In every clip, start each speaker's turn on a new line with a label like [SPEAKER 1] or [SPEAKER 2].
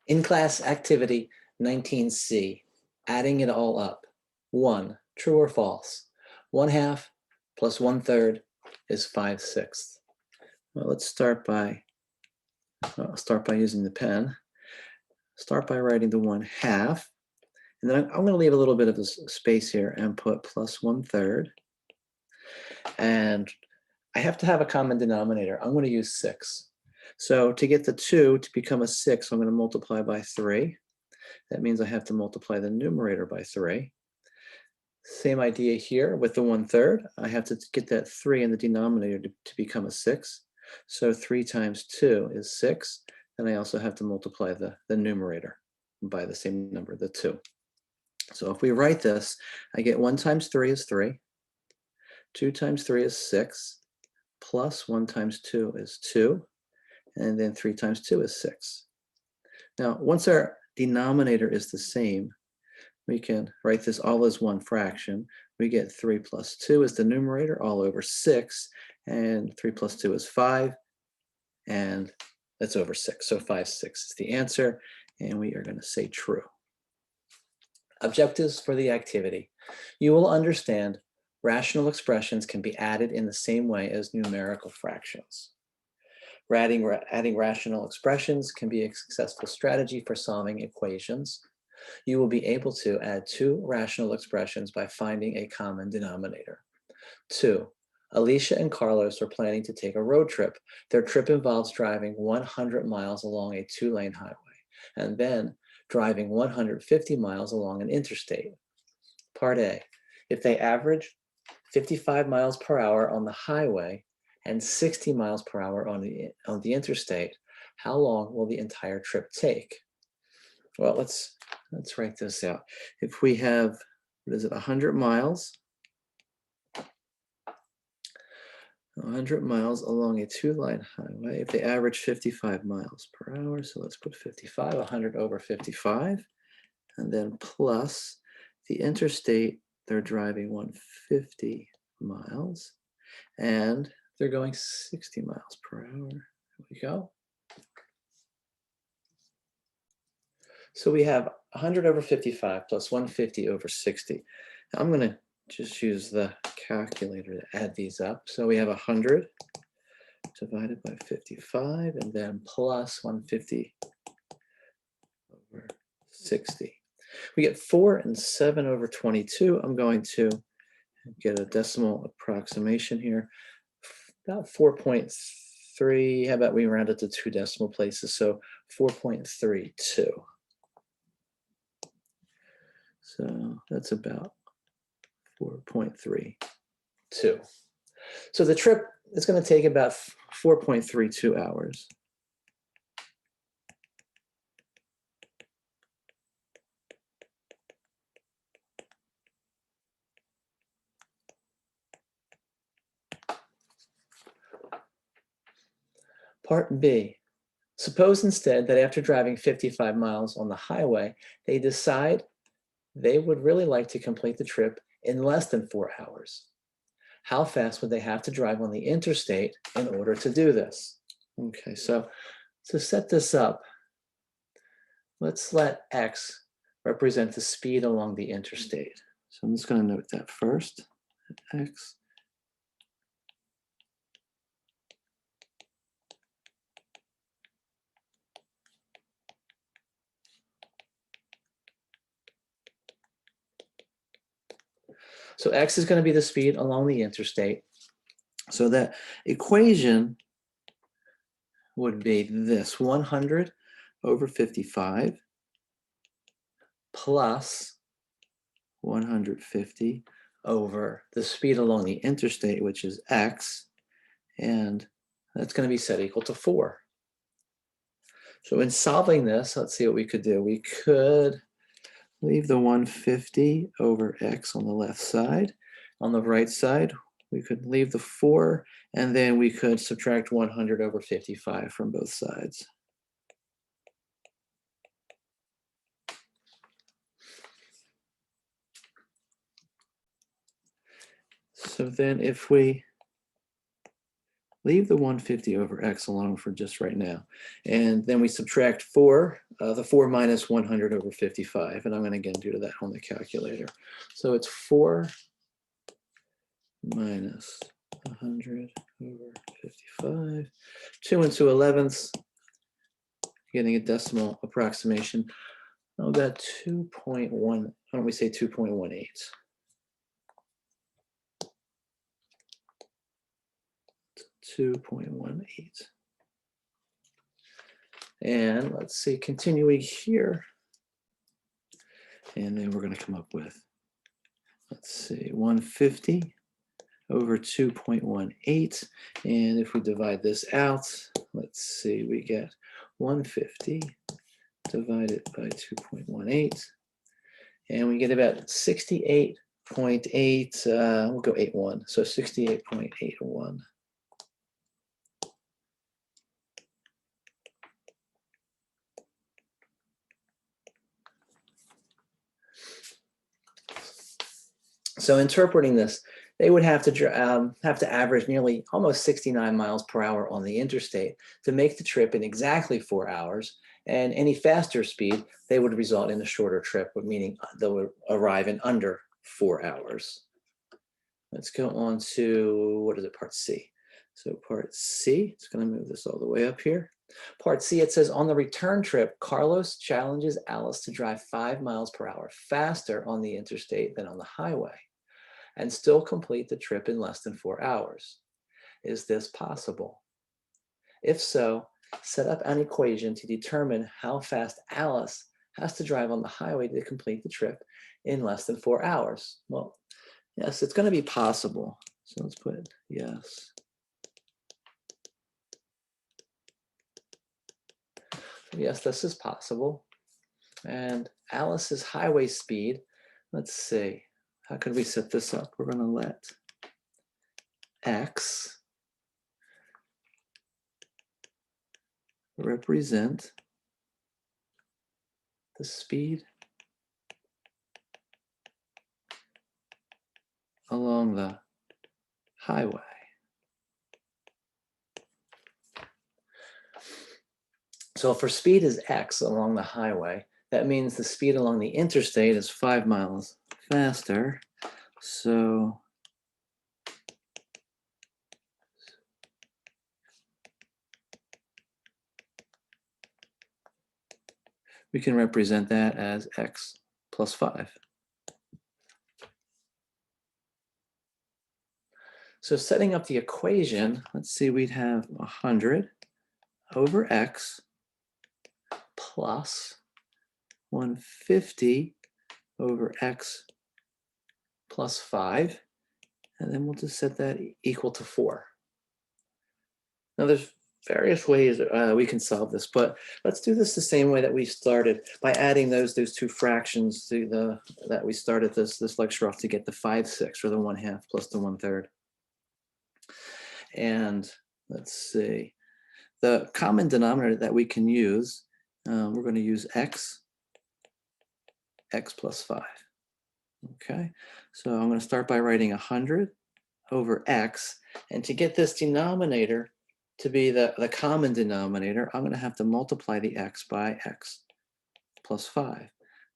[SPEAKER 1] In-class activity 19C, adding it all up. 1, true or false? 1/2 plus 1/3 is 5/6. Well, let's start by using the pen. Start by writing the 1/2, and then I'm going to leave a little bit of this space here and put plus 1/3. And I have to have a common denominator. I'm going to use 6. So to get the 2 to become a 6, I'm going to multiply by 3. That means I have to multiply the numerator by 3. Same idea here with the 1/3. I have to get that 3 in the denominator to become a 6. So 3 times 2 is 6. And I also have to multiply the numerator by the same number, the 2. So if we write this, I get 1 times 3 is 3. 2 times 3 is 6. Plus 1 times 2 is 2. And then 3 times 2 is 6. Now, once our denominator is the same, we can write this all as one fraction. We get 3 plus 2 is the numerator, all over 6. And 3 plus 2 is 5. And that's over 6. So 5/6 is the answer. And we are going to say true. Objectives for the activity. You will understand rational expressions can be added in the same way as numerical fractions. Adding rational expressions can be a successful strategy for solving equations. You will be able to add 2 rational expressions by finding a common denominator. 2. Alicia and Carlos are planning to take a road trip. Their trip involves driving 100 miles along a 2-lane highway and then driving 150 miles along an interstate. Part A. If they average 55 miles per hour on the highway and 60 miles per hour on the interstate, how long will the entire trip take? Well, let's write this out. If we have, 100 miles, 100 miles along a 2-line highway, if they average 55 miles per hour, so let's put 55, 100 over 55, and then plus the interstate, they're driving 150 miles, and they're going 60 miles per hour. There we go. So we have 100 over 55 plus 150 over 60. Now I'm going to just use the calculator to add these up. So we have 100 divided by 55 and then plus 150 over 60. We get 4 and 7 over 22. I'm going to get a decimal approximation here. About 4.3. How about we round it to 2 decimal places? So 4.32. So that's about 4.32. So the trip is going to take about 4.32 hours. Part B. Suppose instead that after driving 55 miles on the highway, they decide they would really like to complete the trip in less than 4 hours. How fast would they have to drive on the interstate in order to do this? Okay, so to set this up, let's let X represent the speed along the interstate. So I'm just going to note that first, X. So X is going to be the speed along the interstate. So that equation would be this, 100 over 55 plus 150 over the speed along the interstate, which is X, and that's going to be set equal to 4. So in solving this, let's see what we could do. We could leave the 150 over X on the left side. On the right side, we could leave the 4, and then we could subtract 100 over 55 from both sides. So then if we leave the 150 over x alone for just right now. And then we subtract 4, the 4 minus 100 over 55. And I'm going to again do that on the calculator. So it's 4 minus 100 over 55. 2 and 2 elevenths, getting a decimal approximation. Oh, about 2.1, why don't we say 2.18? .18. And let's see, continuing here. And then we're going to come up with, let's see, 150 over 2.18. And if we divide this out, let's see, we get 150 divided by 2.18. And we get about 68.8, we'll go 81. So 68.81. So interpreting this, they would have to average nearly almost 69 miles per hour on the interstate to make the trip in exactly 4 hours. And any faster speed, they would result in a shorter trip, meaning they'll arrive in under 4 hours. Let's go on to, what is it, part C. So part C, it's going to move this all the way up here. Part C, it says, on the return trip, Carlos challenges Alice to drive 5 miles per hour faster on the interstate than on the highway and still complete the trip in less than 4 hours. Is this possible? If so, set up an equation to determine how fast Alice has to drive on the highway to complete the trip in less than 4 hours. Well, yes, it's going to be possible. So let's put yes. Yes, this is possible. And Alice's highway speed, let's see, how could we set this up? We're going to let x represent the speed along the highway. So if our speed is x along the highway, that means the speed along the interstate is 5 miles faster. So we can represent that as x plus 5. So setting up the equation, let's see, we'd have 100 over x plus 150 over x plus 5. And then we'll just set that equal to 4. Now there's various ways we can solve this, but let's do this the same way that we started by adding those two fractions to that we started this lecture off to get the 5/6 or the 1/2 plus the 1/3. And let's see, the common denominator that we can use, we're going to use x plus 5. Okay, so I'm going to start by writing 100 over x, and to get this denominator to be the common denominator, I'm going to have to multiply the x by x plus 5,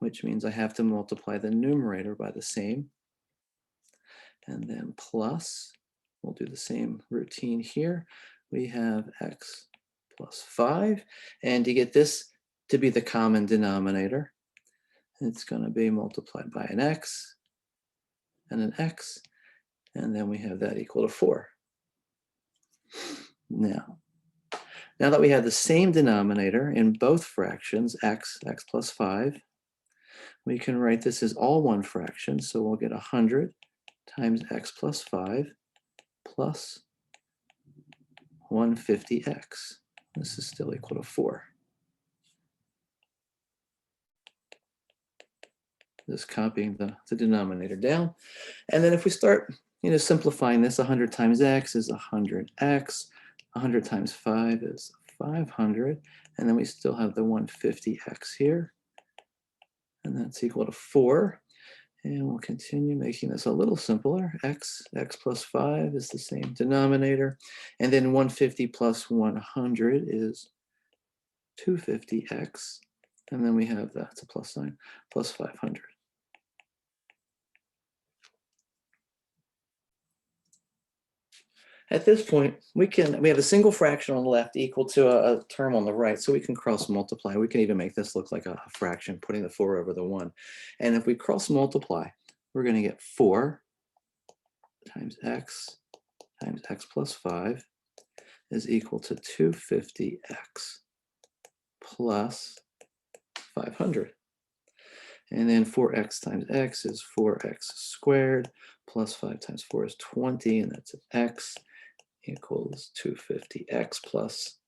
[SPEAKER 1] which means I have to multiply the numerator by the same, and then plus, we'll do the same routine here. We have x plus 5, and to get this to be the common denominator, it's going to be multiplied by an x and an x, and then we have that equal to 4. Now that we have the same denominator in both fractions, x plus 5, we can write this as all one fraction, so we'll get 100 times x plus 5 plus 150x. This is still equal to 4. Just copying the denominator down. And then if we start simplifying this, 100 times x is 100x, 100 times 5 is 500, and then we still have the 150x here, and that's equal to 4. And we'll continue making this a little simpler. X plus 5 is the same denominator. And then 150 plus 100 is 250x. And then we have that's a plus sign, plus 500. At this point, we have a single fraction on the left equal to a term on the right, so we can cross multiply. We can even make this look like a fraction, putting the 4 over the 1. And if we cross multiply, we're going to get 4 times x plus 5 is equal to 250x plus 500. And then 4x times x is 4x squared, plus 5 times 4 is 20, and that's x equals 250x plus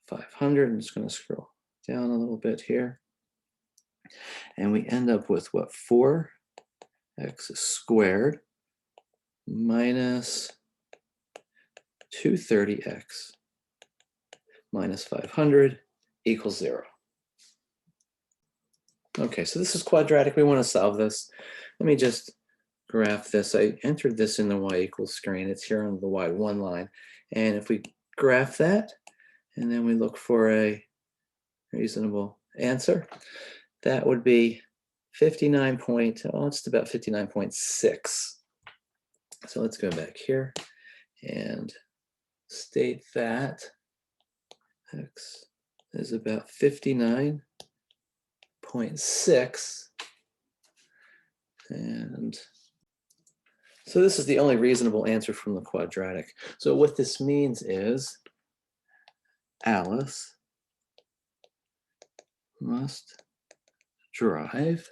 [SPEAKER 1] 500. I'm just going to scroll down a little bit here. And we end up with what? 4x squared minus 230x minus 500 equals 0. Okay, so this is quadratic. We want to solve this. Let me just graph this. I entered this in the y equals screen. It's here on the y1 line. And if we graph that, and then we look for a reasonable answer, that would be 59 point, oh, it's about 59.6. So let's go back here and state that x is about 59.6. And so this is the only reasonable answer from the quadratic. So what this means is Alice must drive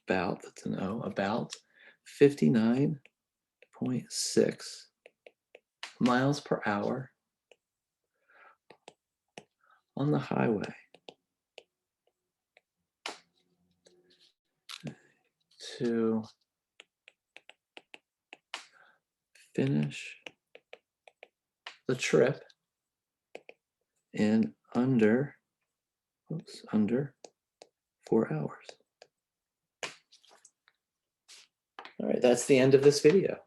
[SPEAKER 1] about, that's an O, about 59.6 miles per hour on the highway to finish the trip in under 4 hours. All right, that's the end of this video.